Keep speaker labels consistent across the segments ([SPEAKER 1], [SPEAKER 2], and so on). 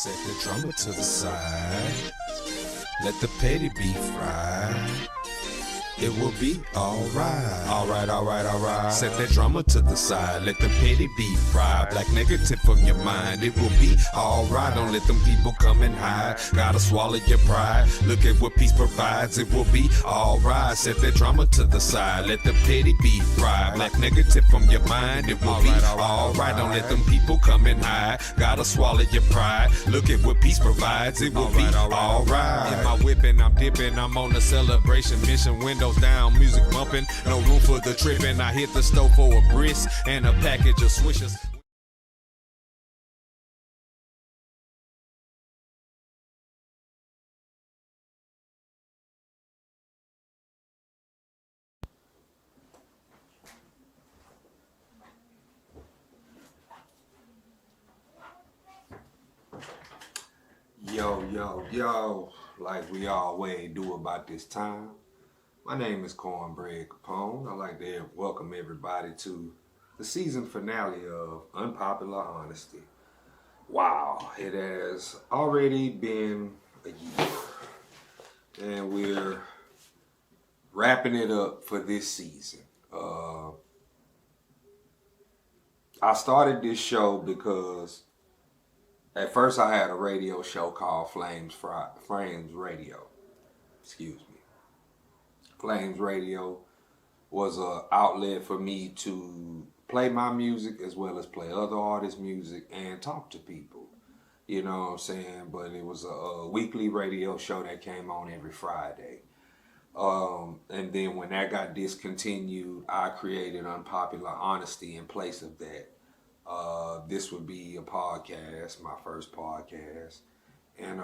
[SPEAKER 1] Set the drummer to the side. Let the petty beef fry. It will be alright. Alright. Set that drummer to the side. Let the petty beef fry. Black negative from your mind. It will be alright. Don't let them people come and hide. Gotta swallow your pride. Look at what peace provides. It will be alright. Set that drummer to the side. Let the petty beef fry. Black negative from your mind. It will be alright. Don't let them people come and hide. Gotta swallow your pride. Look at what peace provides. It will be alright. In my whipping, I'm dipping. I'm on a celebration mission. Windows down, music bumping, no room for the tripping. I hit the stove for a brisk and a package of swishers. Yo, like we always do about this time. My name is Cornbread Capone. I'd like to welcome everybody to the season finale of Unpopular Honesty. Wow, it has already been a year. And we're wrapping it up for this season. I started this show because at first I had a radio show called Flames Radio. Excuse me. Flames Radio was an outlet for me to play my music as well as play other artists' music and talk to people. You know what I'm saying? But it was a weekly radio show that came on every Friday. And then when that got discontinued, I created Unpopular Honesty in place of that. This would be a podcast, my first podcast. And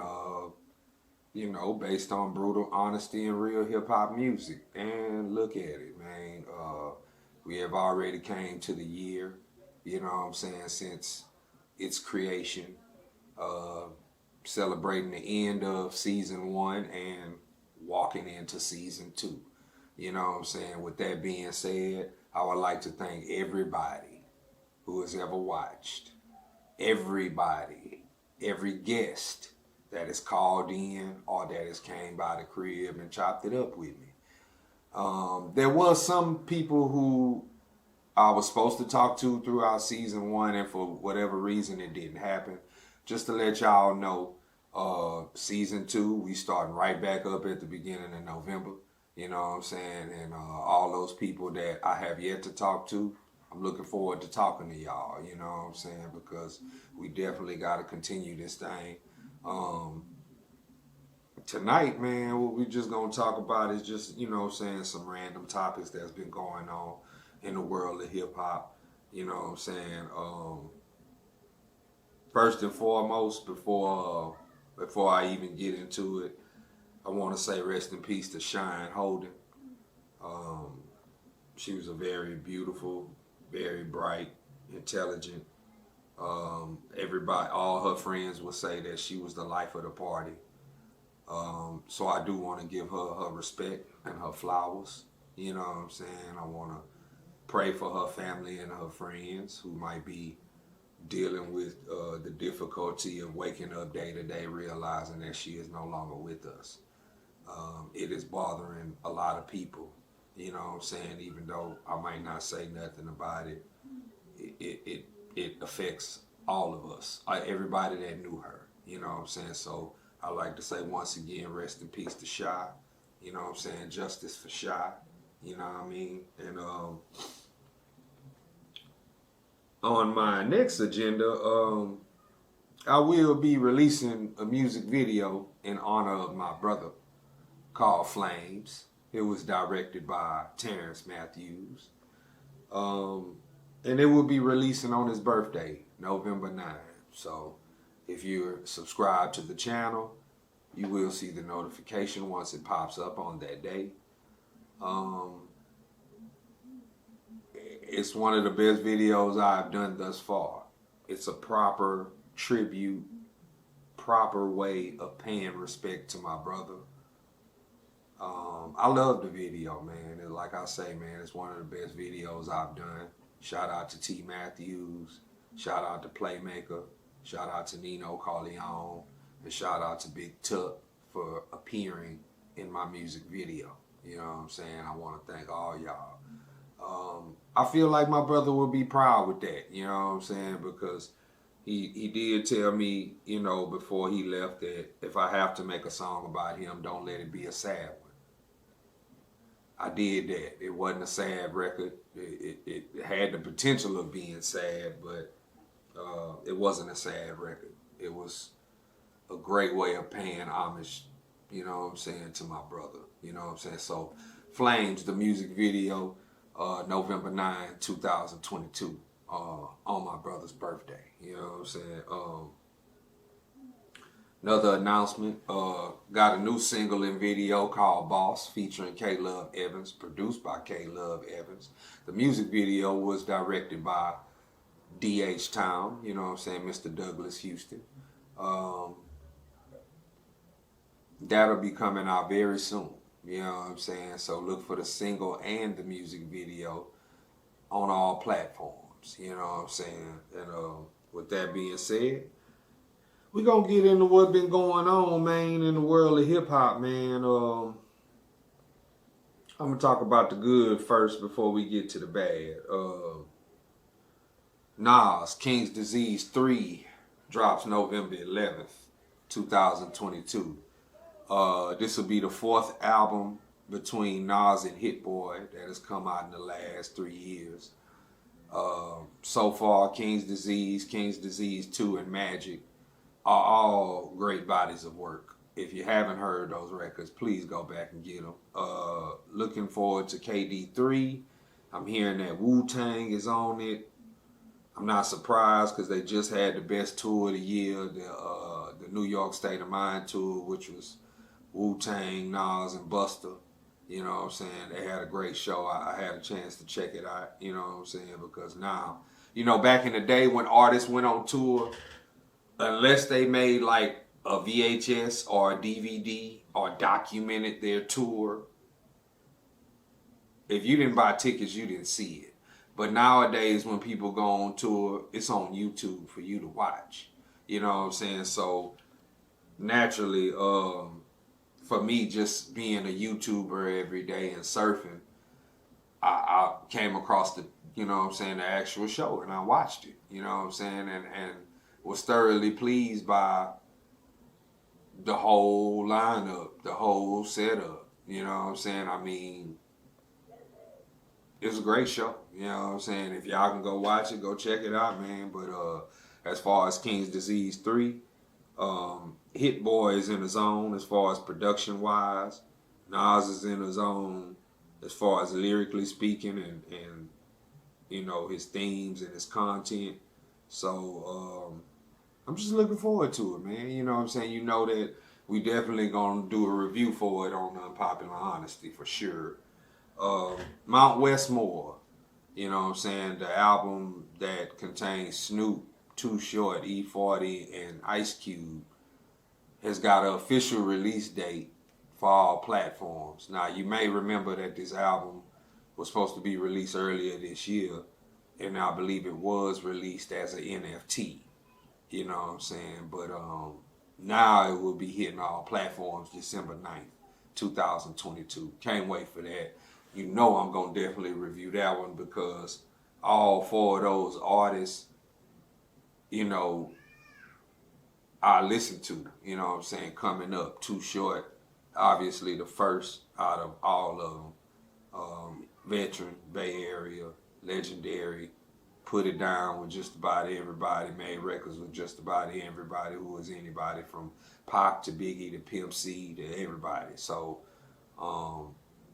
[SPEAKER 1] based on brutal honesty and real hip-hop music. And look at it, man. We have already came to the year, you know what I'm saying, since its creation. Celebrating the end of season 1 and walking into season 2. You know what I'm saying? With that being said, I would like to thank everybody who has ever watched. Everybody, every guest that has called in or that has came by the crib and chopped it up with me. There was some people who I was supposed to talk to throughout season 1 and for whatever reason it didn't happen. Just to let y'all know, season 2, we starting right back up at the beginning of November. You know what I'm saying? And all those people that I have yet to talk to, I'm looking forward to talking to y'all, you know what I'm saying? Because we definitely got to continue this thing. Tonight, man, what we just gonna talk about is just, you know what I'm saying, some random topics that's been going on in the world of hip hop. You know what I'm saying? First and foremost, before I even get into it, I want to say rest in peace to Shine Holden. She was a very beautiful, very bright, intelligent. Everybody, all her friends would say that she was the life of the party. So I do want to give her respect and her flowers. You know what I'm saying? I want to pray for her family and her friends who might be dealing with the difficulty of waking up day to day, realizing that she is no longer with us. It is bothering a lot of people. You know what I'm saying? Even though I might not say nothing about it, it affects all of us, everybody that knew her. You know what I'm saying? So I like to say once again, rest in peace to Shy. You know what I'm saying? Justice for Shy. You know what I mean? And on my next agenda, I will be releasing a music video in honor of my brother called Flames. It was directed by Terrence Matthews. And it will be releasing on his birthday, November 9th. So if you're subscribed to the channel, you will see the notification once it pops up on that day. It's one of the best videos I've done thus far. It's a proper tribute, proper way of paying respect to my brother. I love the video, man. And like I say, man, it's one of the best videos I've done. Shout out to T. Matthews. Shout out to Playmaker. Shout out to Nino Corleone. And shout out to Big Tuck for appearing in my music video. You know what I'm saying? I want to thank all y'all. I feel like my brother will be proud with that. You know what I'm saying? Because he did tell me, you know, before he left that if I have to make a song about him, don't let it be a sad one. I did that. It wasn't a sad record. It had the potential of being sad, but it wasn't a sad record. It was a great way of paying homage, you know what I'm saying, to my brother. You know what I'm saying? So, Flames, the music video, November 9, 2022, on my brother's birthday. You know what I'm saying? Another announcement, got a new single and video called Boss featuring K Love Evans, produced by K Love Evans. The music video was directed by DH Town, you know what I'm saying, Mr. Douglas Houston. That'll be coming out very soon, you know what I'm saying? So look for the single and the music video on all platforms, you know what I'm saying? And with that being said, we're going to get into what's been going on, man, in the world of hip-hop, man. I'm going to talk about the good first before we get to the bad. Nas, King's Disease 3 drops November 11th, 2022. This will be the fourth album between Nas and Hit Boy that has come out in the last 3 years. So far, King's Disease 2, and Magic are all great bodies of work. If you haven't heard those records, please go back and get them. Looking forward to KD3. I'm hearing that Wu-Tang is on it. I'm not surprised because they just had the best tour of the year, the New York State of Mind tour, which was Wu-Tang, Nas, and Busta. You know what I'm saying? They had a great show. I had a chance to check it out, you know what I'm saying? Because now, you know, back in the day when artists went on tour, unless they made like a VHS or a DVD or documented their tour, if you didn't buy tickets, you didn't see it. But nowadays, when people go on tour, it's on YouTube for you to watch. You know what I'm saying? So naturally, for me, just being a YouTuber every day and surfing, I came across the, you know what I'm saying, the actual show, and I watched it. You know what I'm saying? And was thoroughly pleased by the whole lineup, the whole setup. You know what I'm saying? I mean, it was a great show. You know what I'm saying? If y'all can go watch it, go check it out, man. But as far as King's Disease 3, Hit Boy is in the zone as far as production-wise. Nas is in the zone as far as lyrically speaking and you know, his themes and his content. So I'm just looking forward to it, man. You know what I'm saying? You know that we definitely going to do a review for it on Unpopular Honesty for sure. Mount Westmore, you know what I'm saying, the album that contains Snoop, Too Short, E40, and Ice Cube, has got an official release date for all platforms. Now, you may remember that this album was supposed to be released earlier this year, and I believe it was released as an NFT, you know what I'm saying, but now it will be hitting all platforms December 9th, 2022. Can't wait for that. You know I'm going to definitely review that one because all four of those artists, you know, I listen to, you know what I'm saying, coming up. Too Short, obviously the first out of all of them. Veteran, Bay Area, legendary, put it down with just about everybody, made records with just about everybody who was anybody from Pac to Biggie to Pimp C to everybody. So,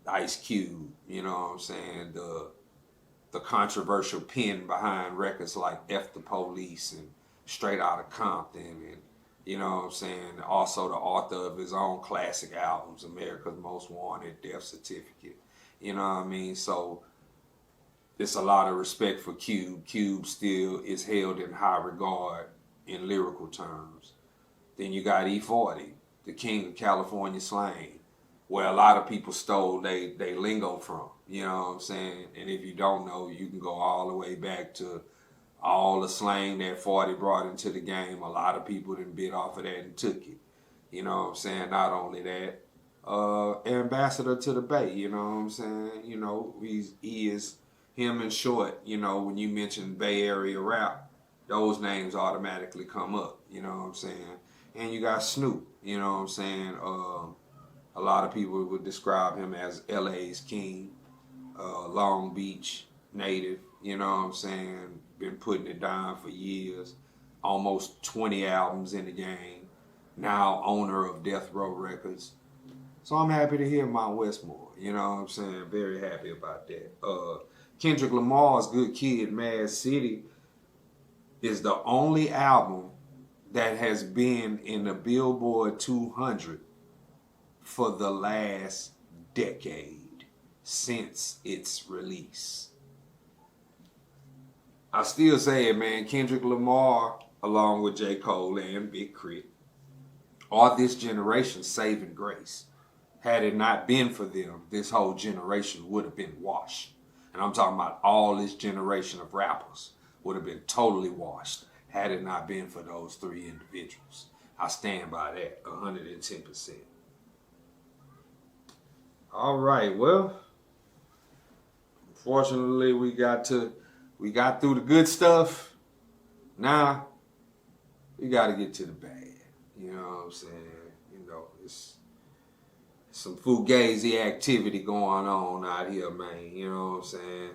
[SPEAKER 1] Ice Cube, you know what I'm saying, the controversial pen behind records like F the Police and Straight Outta Compton, and you know what I'm saying, also the author of his own classic albums, America's Most Wanted, Death Certificate, you know what I mean? So it's a lot of respect for Cube. Cube still is held in high regard in lyrical terms. Then you got E40, the king of California slang, where a lot of people stole they lingo from, you know what I'm saying? And if you don't know, you can go all the way back to All the slang that 40 brought into the game, a lot of people didn't bit off of that and took it. You know what I'm saying? Not only that, ambassador to the Bay, you know what I'm saying? You know, he is him in short, you know, when you mention Bay Area rap, those names automatically come up, you know what I'm saying? And you got Snoop, you know what I'm saying? A lot of people would describe him as LA's king, Long Beach native, you know what I'm saying? Been putting it down for years, almost 20 albums in the game, now owner of Death Row Records. So I'm happy to hear Mount Westmore, you know what I'm saying? Very happy about that. Kendrick Lamar's Good Kid, Mad City is the only album that has been in the Billboard 200 for the last decade since its release. I still say it, man. Kendrick Lamar, along with J. Cole and Big Crit, are this generation's saving grace. Had it not been for them, this whole generation would have been washed. And I'm talking about all this generation of rappers would have been totally washed had it not been for those three individuals. I stand by that 110%. All right, well, unfortunately we got through the good stuff. Now we got to get to the bad. You know what I'm saying? You know, it's some fugazi activity going on out here, man. You know what I'm saying?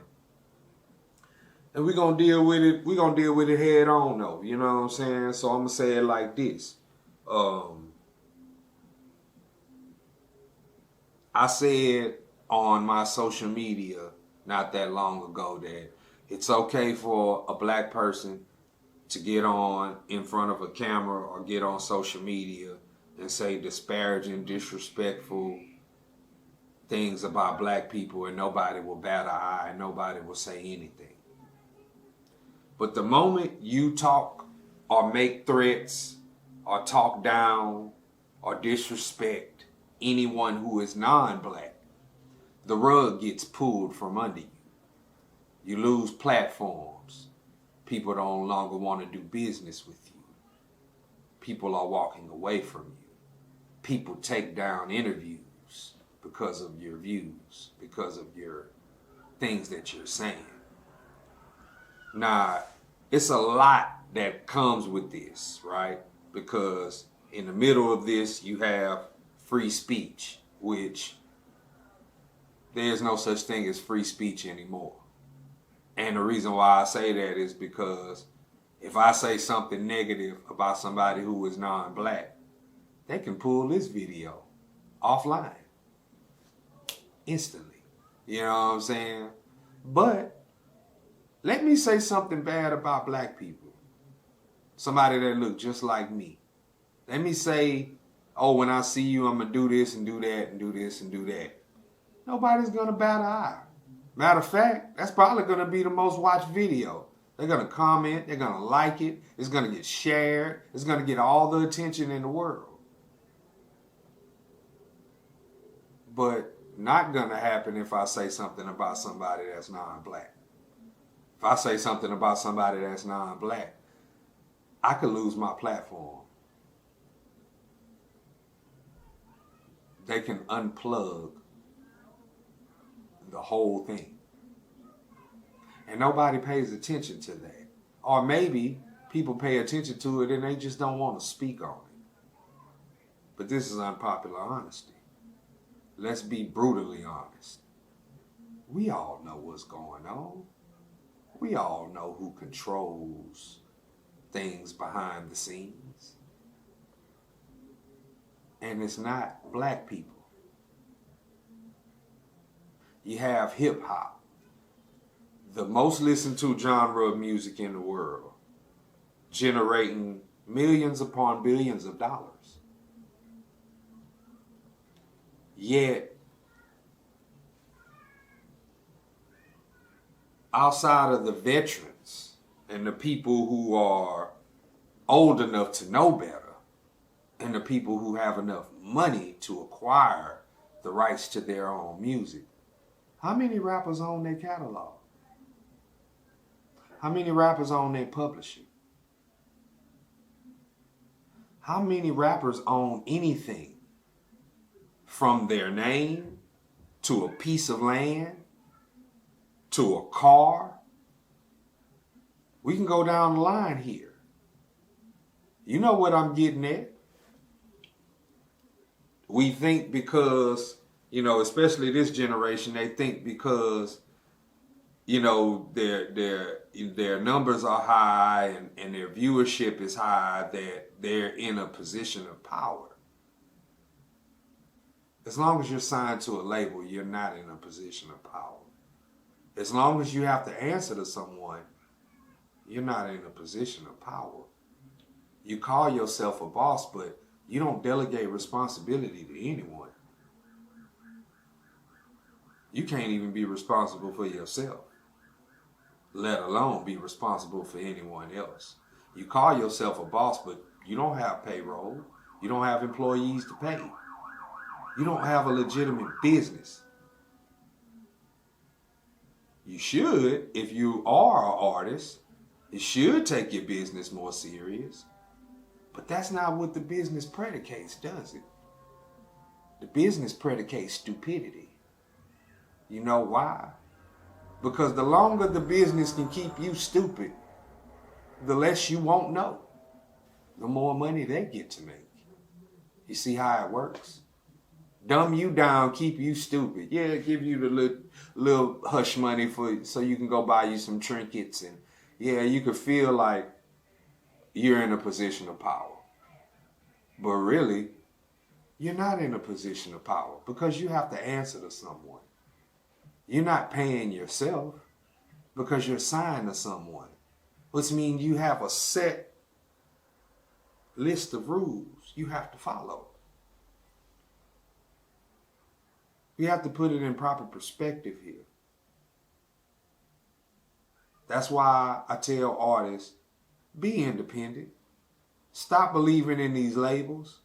[SPEAKER 1] And we're going to deal with it. We're going to deal with it head on, though. You know what I'm saying? So I'm going to say it like this. I said on my social media not that long ago that it's okay for a black person to get on in front of a camera or get on social media and say disparaging, disrespectful things about black people and nobody will bat an eye and nobody will say anything. But the moment you talk or make threats or talk down or disrespect anyone who is non-black, the rug gets pulled from under you. You lose platforms. People no longer want to do business with you. People are walking away from you. People take down interviews because of your views, because of your things that you're saying. Now, it's a lot that comes with this, right? Because in the middle of this, you have free speech, which there's no such thing as free speech anymore. And the reason why I say that is because if I say something negative about somebody who is non-black, they can pull this video offline instantly. You know what I'm saying? But let me say something bad about black people. Somebody that look just like me. Let me say, oh, when I see you, I'm going to do this and do that and do this and do that. Nobody's going to bat an eye. Matter of fact, that's probably going to be the most watched video. They're going to comment. They're going to like it. It's going to get shared. It's going to get all the attention in the world. But not going to happen if I say something about somebody that's non-black. If I say something about somebody that's non-black, I could lose my platform. They can unplug the whole thing. And nobody pays attention to that. Or maybe people pay attention to it and they just don't want to speak on it. But this is unpopular honesty. Let's be brutally honest. We all know what's going on. We all know who controls things behind the scenes. And it's not black people. You have hip hop, the most listened to genre of music in the world, generating millions upon billions of dollars. Yet, outside of the veterans and the people who are old enough to know better, and the people who have enough money to acquire the rights to their own music, how many rappers own their catalog? How many rappers own their publishing? How many rappers own anything from their name to a piece of land to a car? We can go down the line here. You know what I'm getting at. We think because, especially this generation, they think because, their numbers are high and their viewership is high that they're in a position of power. As long as you're signed to a label, you're not in a position of power. As long as you have to answer to someone, you're not in a position of power. You call yourself a boss, but you don't delegate responsibility to anyone. You can't even be responsible for yourself, let alone be responsible for anyone else. You call yourself a boss, but you don't have payroll. You don't have employees to pay. You don't have a legitimate business. You should, if you are an artist, you should take your business more serious. But that's not what the business predicates, does it? The business predicates stupidity. You know why? Because the longer the business can keep you stupid, the less you won't know. The more money they get to make. You see how it works? Dumb you down, keep you stupid. Yeah, give you the little hush money so you can go buy you some trinkets, and yeah, you could feel like you're in a position of power. But really, you're not in a position of power because you have to answer to someone. You're not paying yourself because you're signed to someone, which means you have a set list of rules you have to follow. You have to put it in proper perspective here. That's why I tell artists, be independent. Stop believing in these labels.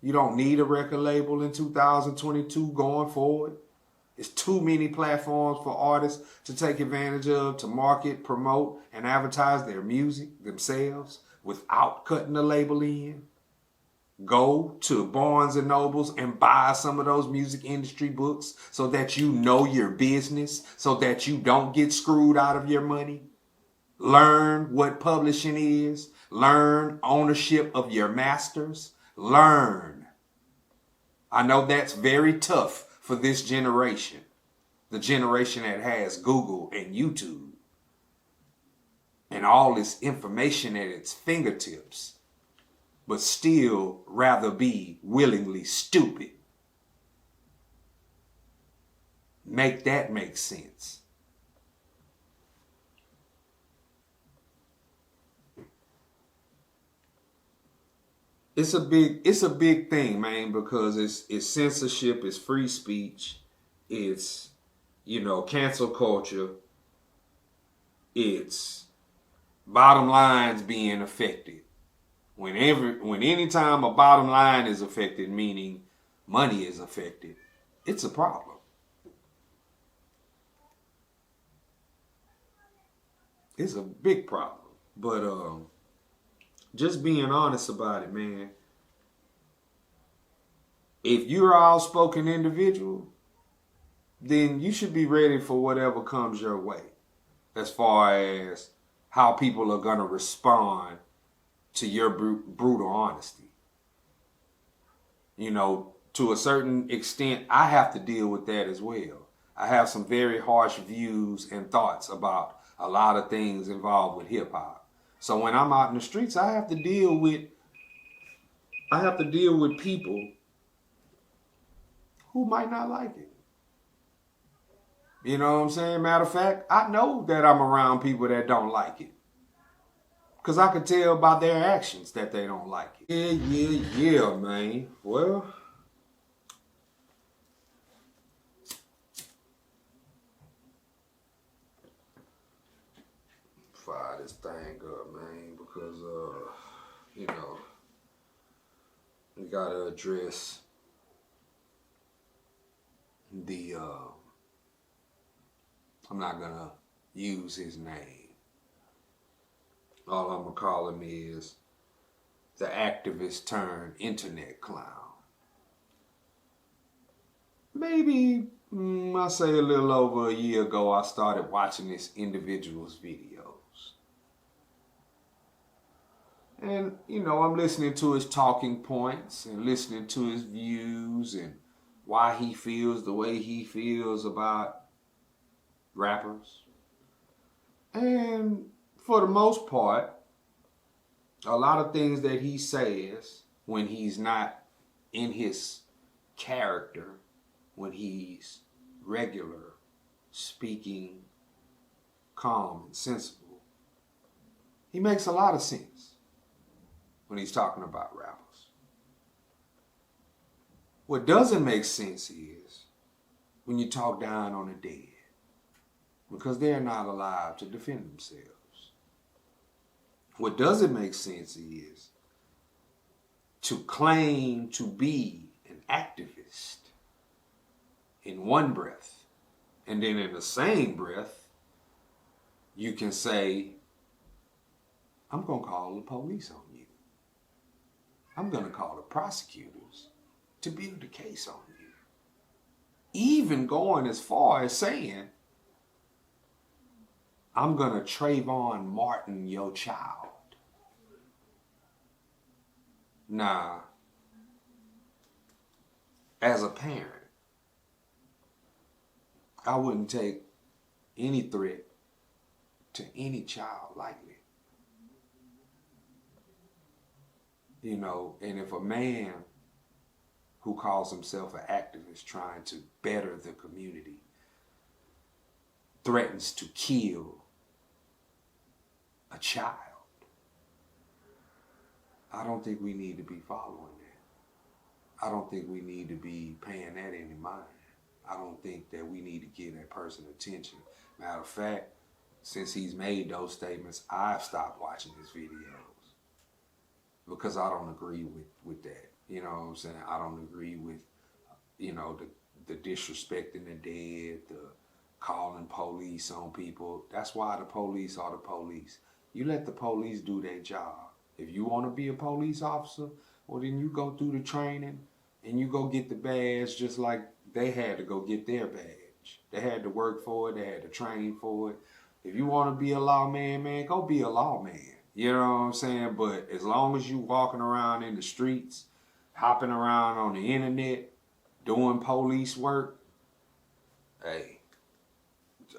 [SPEAKER 1] You don't need a record label in 2022 going forward. It's too many platforms for artists to take advantage of to market, promote, and advertise their music themselves without cutting the label in. Go to Barnes and Nobles and buy some of those music industry books so that you know your business, so that you don't get screwed out of your money. Learn what publishing is. Learn ownership of your masters. Learn. I know that's very tough for this generation. The generation that has Google and YouTube and all this information at its fingertips, but still rather be willingly stupid. Make that make sense. It's a big thing, man, because it's censorship, it's free speech, it's, cancel culture, it's bottom lines being affected. When any time a bottom line is affected, meaning money is affected, it's a problem. It's a big problem. But just being honest about it, man. If you're an outspoken individual, then you should be ready for whatever comes your way, as far as how people are going to respond to your brutal honesty. To a certain extent, I have to deal with that as well. I have some very harsh views and thoughts about a lot of things involved with hip hop. So when I'm out in the streets, I have to deal with people who might not like it. You know what I'm saying? Matter of fact, I know that I'm around people that don't like it. Because I can tell by their actions that they don't like it. Yeah, man. Well, fire this thing up, man, because, we got to address I'm not going to use his name, All I'm gonna call him is the activist turned internet clown. Maybe, I say a little over a year ago, I started watching this individual's videos. And, I'm listening to his talking points and listening to his views and why he feels the way he feels about rappers. And for the most part, a lot of things that he says when he's not in his character, when he's regular, speaking calm and sensible, he makes a lot of sense when he's talking about rappers. What doesn't make sense is when you talk down on the dead, because they're not alive to defend themselves. What doesn't make sense is to claim to be an activist in one breath, and then in the same breath, you can say, I'm going to call the police on you. I'm going to call the prosecutors to build a case on you. Even going as far as saying, I'm going to Trayvon Martin your child. Now, as a parent, I wouldn't take any threat to any child lightly. And if a man who calls himself an activist trying to better the community threatens to kill a child, I don't think we need to be following that. I don't think we need to be paying that any mind. I don't think that we need to give that person attention. Matter of fact, since he's made those statements, I've stopped watching his videos because I don't agree with that. You know what I'm saying? I don't agree with, the disrespecting the dead, the calling police on people. That's why the police are the police. You let the police do their job. If you want to be a police officer, well, then you go through the training and you go get the badge just like they had to go get their badge. They had to work for it. They had to train for it. If you want to be a lawman, man, go be a lawman. You know what I'm saying? But as long as you walking around in the streets, hopping around on the internet, doing police work, hey,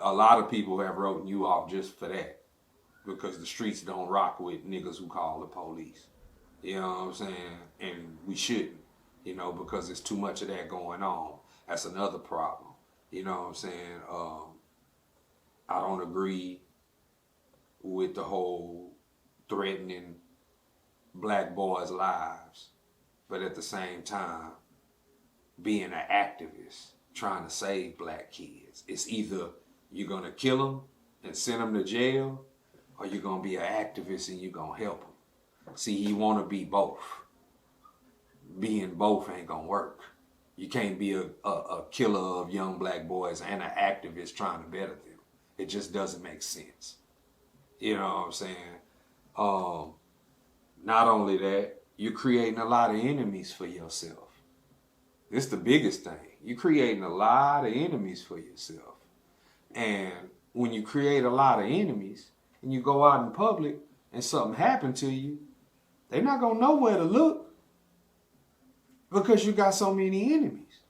[SPEAKER 1] a lot of people have written you off just for that. Because the streets don't rock with niggas who call the police. You know what I'm saying? And we shouldn't, because there's too much of that going on. That's another problem. You know what I'm saying? I don't agree with the whole threatening black boys' lives, but at the same time, being an activist, trying to save black kids. It's either you're going to kill them and send them to jail, or you're going to be an activist and you're going to help them. See, he want to be both. Being both ain't going to work. You can't be a killer of young black boys and an activist trying to better them. It just doesn't make sense. You know what I'm saying? Not only that, you're creating a lot of enemies for yourself. This is the biggest thing. You're creating a lot of enemies for yourself. And when you create a lot of enemies, and you go out in public and something happened to you, they're not going to know where to look because you got so many enemies.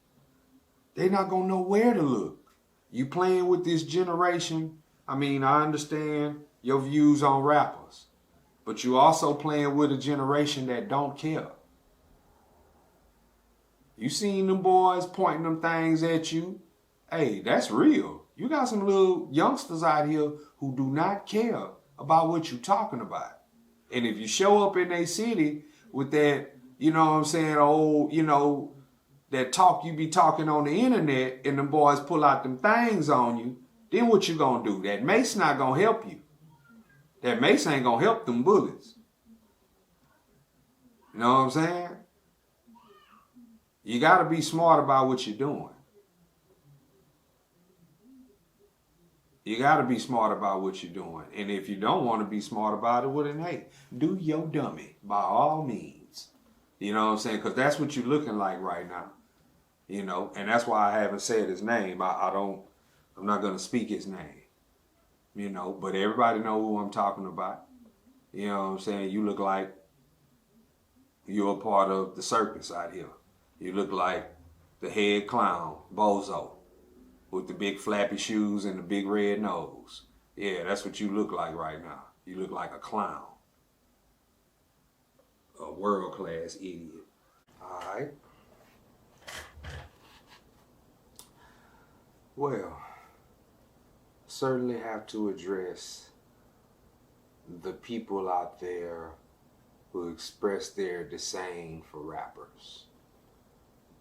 [SPEAKER 1] They're not going to know where to look. You playing with this generation. I mean, I understand your views on rappers, but you also playing with a generation that don't care. You seen them boys pointing them things at you. Hey, that's real. You got some little youngsters out here who do not care about what you're talking about. And if you show up in their city with that, that talk you be talking on the internet and them boys pull out them things on you, then what you gonna do? That mace not gonna help you. That mace ain't gonna help them bullets. You know what I'm saying? You gotta be smart about what you're doing. You got to be smart about what you're doing. And if you don't want to be smart about it, well, then, hey, do your dummy by all means. You know what I'm saying? Because that's what you're looking like right now. You know, and that's why I haven't said his name. I'm not going to speak his name. You know, but everybody know who I'm talking about. You know what I'm saying? You look like you're a part of the circus out here. You look like the head clown, Bozo, with the big flappy shoes and the big red nose. Yeah, that's what you look like right now. You look like a clown. A world-class idiot. All right. Well, certainly have to address the people out there who express their disdain for rappers.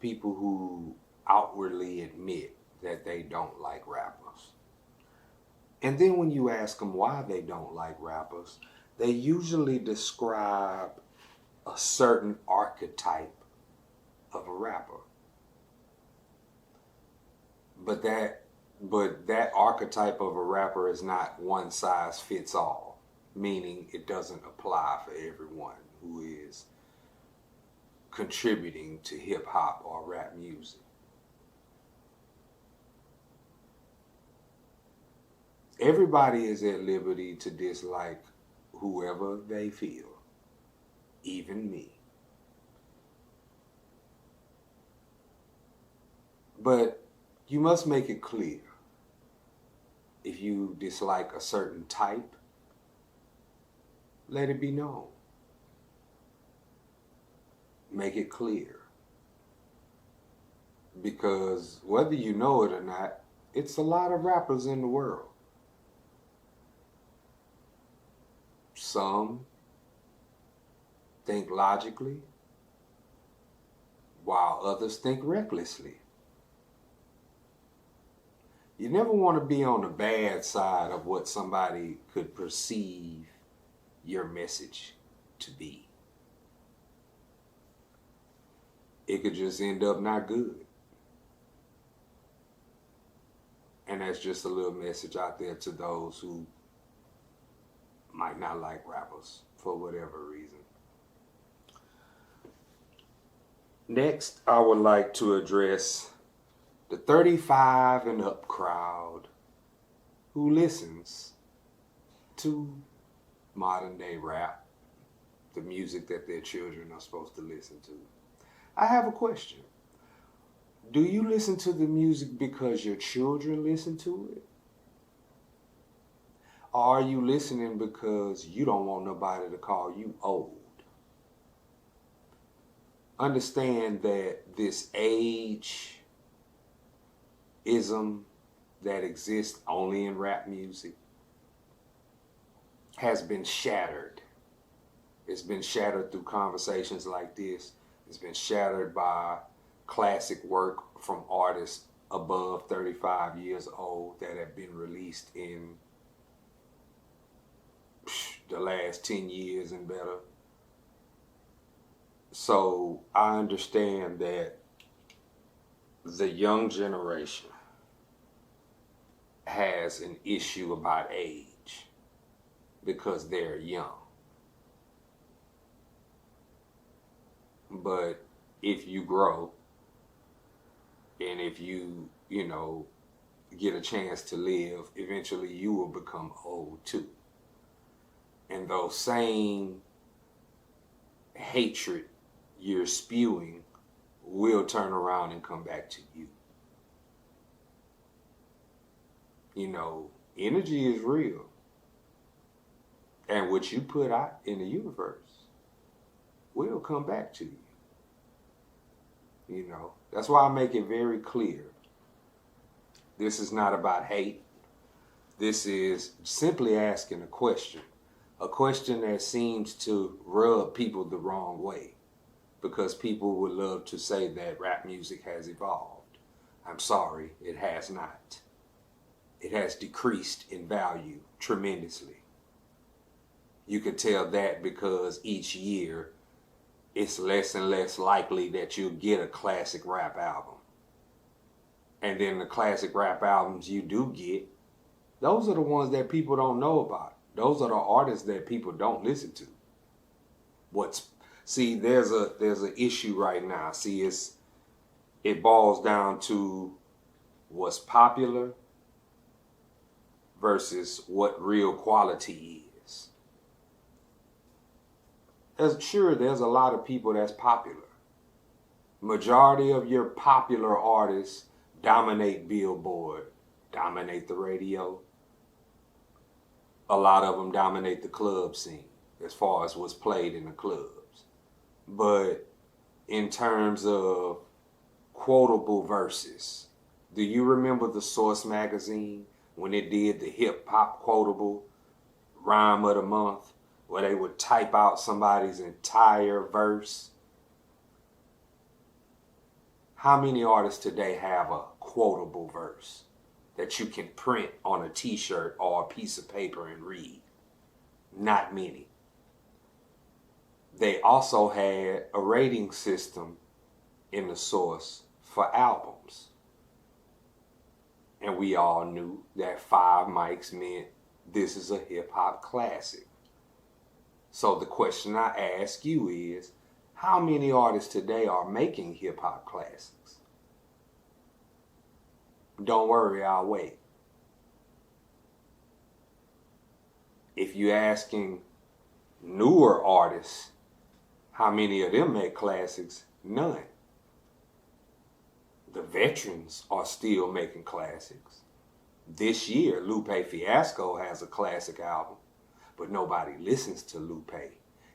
[SPEAKER 1] People who outwardly admit that they don't like rappers. And then when you ask them why they don't like rappers, they usually describe a certain archetype of a rapper. But that archetype of a rapper is not one size fits all, meaning it doesn't apply for everyone who is contributing to hip hop or rap music. Everybody is at liberty to dislike whoever they feel, even me. But you must make it clear. If you dislike a certain type, let it be known. Make it clear. Because whether you know it or not, it's a lot of rappers in the world. Some think logically, while others think recklessly. You never want to be on the bad side of what somebody could perceive your message to be. It could just end up not good. And that's just a little message out there to those who might not like rappers for whatever reason. Next, I would like to address the 35 and up crowd who listens to modern day rap, the music that their children are supposed to listen to. I have a question. Do you listen to the music because your children listen to it? Or are you listening because you don't want nobody to call you old? Understand that this ageism that exists only in rap music has been shattered. It's been shattered through conversations like this. It's been shattered by classic work from artists above 35 years old that have been released in the last 10 years and better. So I understand that the young generation has an issue about age because they're young. But if you grow and if you get a chance to live, eventually you will become old too. And those same hatred you're spewing will turn around and come back to you. Energy is real. And what you put out in the universe will come back to you. That's why I make it very clear. This is not about hate. This is simply asking a question that seems to rub people the wrong way, because people would love to say that rap music has evolved. I'm sorry, it has not. It has decreased in value tremendously. You can tell that because each year it's less and less likely that you'll get a classic rap album. And then the classic rap albums you do get, Those are the ones that people don't know about. Those are the artists that people don't listen to. There's an issue right now. See, it boils down to what's popular versus what real quality is. There's a lot of people that's popular. Majority of your popular artists dominate Billboard, dominate the radio. A lot of them dominate the club scene as far as what's played in the clubs. But in terms of quotable verses, do you remember the Source magazine when it did the hip hop quotable rhyme of the month, where they would type out somebody's entire verse? How many artists today have a quotable verse that you can print on a t-shirt or a piece of paper and read? Not many. They also had a rating system in the Source for albums. And we all knew that 5 mics meant this is a hip-hop classic. So the question I ask you is, how many artists today are making hip-hop classics? Don't worry, I'll wait. If you're asking newer artists, how many of them make classics? None. The veterans are still making classics. This year, Lupe Fiasco has a classic album, but nobody listens to Lupe.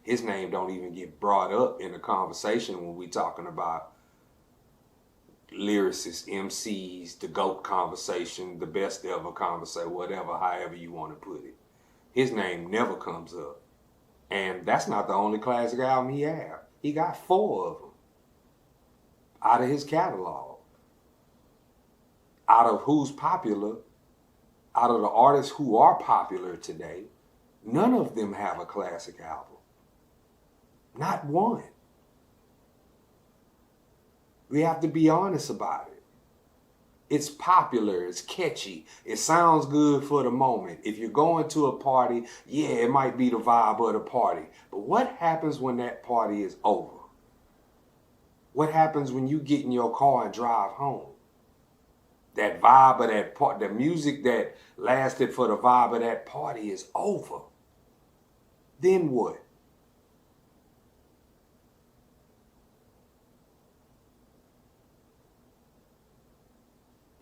[SPEAKER 1] His name don't even get brought up in the conversation when we talking about lyricists, MCs, the GOAT conversation, the best ever conversation, whatever, however you want to put it. His name never comes up. And that's not the only classic album he has. He got 4 of them out of his catalog. Out of who's popular, out of the artists who are popular today, none of them have a classic album. Not one. We have to be honest about it. It's popular, it's catchy, it sounds good for the moment. If you're going to a party, yeah, it might be the vibe of the party. But what happens when that party is over? What happens when you get in your car and drive home? That vibe of that party, the music that lasted for the vibe of that party is over. Then what?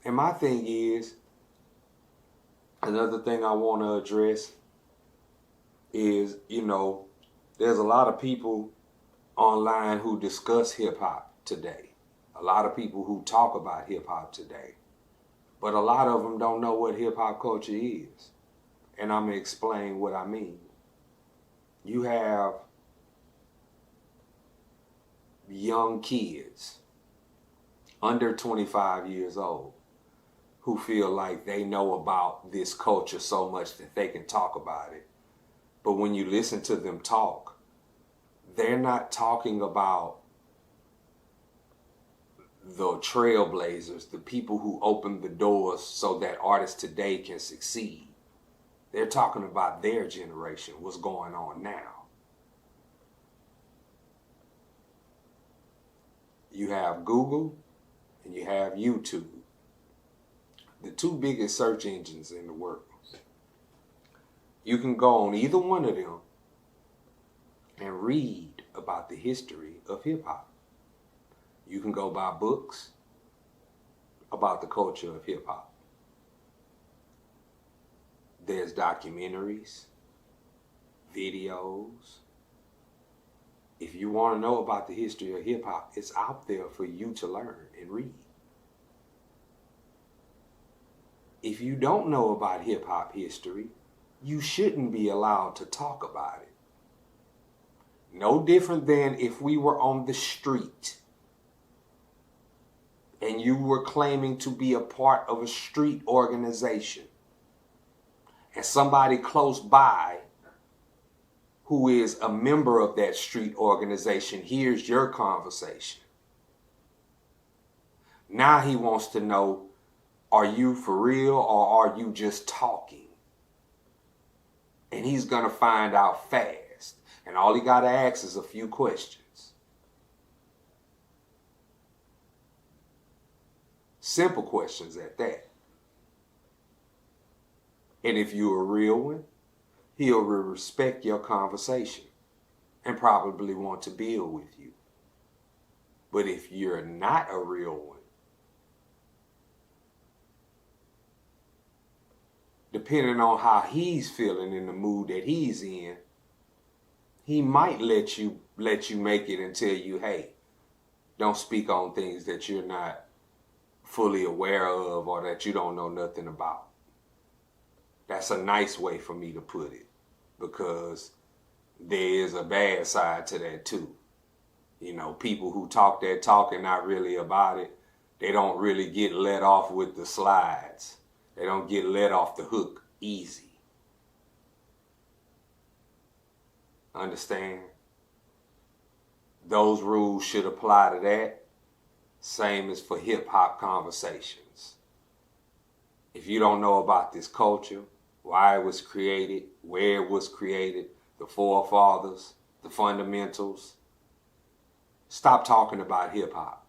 [SPEAKER 1] And my thing is, another thing I want to address is, there's a lot of people online who discuss hip hop today. A lot of people who talk about hip hop today. But a lot of them don't know what hip hop culture is. And I'm going to explain what I mean. You have young kids under 25 years old who feel like they know about this culture so much that they can talk about it. But when you listen to them talk, they're not talking about the trailblazers, the people who opened the doors so that artists today can succeed. They're talking about their generation, what's going on now. You have Google and you have YouTube, the 2 biggest search engines in the world. You can go on either one of them and read about the history of hip hop. You can go buy books about the culture of hip hop. There's documentaries, videos. If you want to know about the history of hip hop, it's out there for you to learn and read. If you don't know about hip hop history, you shouldn't be allowed to talk about it. No different than if we were on the street and you were claiming to be a part of a street organization, and somebody close by who is a member of that street organization hears your conversation. Now he wants to know, Are you for real or are you just talking? And he's going to find out fast. And all he got to ask is a few questions. Simple questions at that. And if you're a real one, he'll respect your conversation and probably want to build with you. But if you're not a real one, depending on how he's feeling in the mood that he's in, he might let you make it and tell you, hey, don't speak on things that you're not fully aware of or that you don't know nothing about. That's a nice way for me to put it, because there is a bad side to that too. You know, people who talk that talk and not really about it, they don't really get let off with the slides. They don't get let off the hook easy. Understand? Those rules should apply to that. Same as for hip-hop conversations. If you don't know about this culture, why it was created, where it was created, the forefathers, the fundamentals, stop talking about hip-hop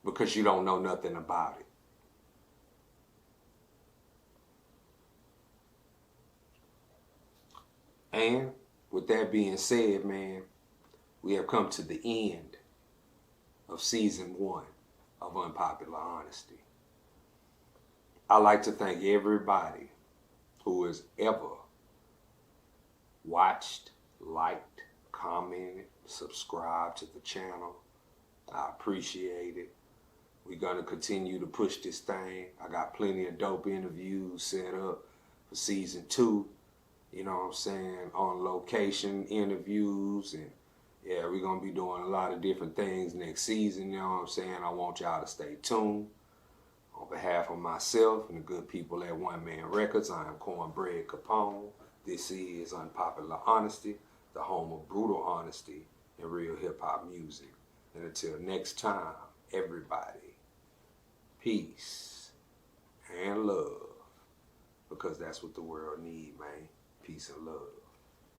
[SPEAKER 1] because you don't know nothing about it. And with that being said, man, we have come to the end of season 1 of Unpopular Honesty. I'd like to thank everybody who has ever watched, liked, commented, subscribed to the channel. I appreciate it. We're going to continue to push this thing. I got plenty of dope interviews set up for season 2. You know what I'm saying? On location interviews. And yeah, we're going to be doing a lot of different things next season. You know what I'm saying? I want y'all to stay tuned. On behalf of myself and the good people at One Man Records, I am Cornbread Capone. This is Unpopular Honesty, the home of brutal honesty and real hip-hop music. And until next time, everybody, peace and love. Because that's what the world needs, man. Peace and love.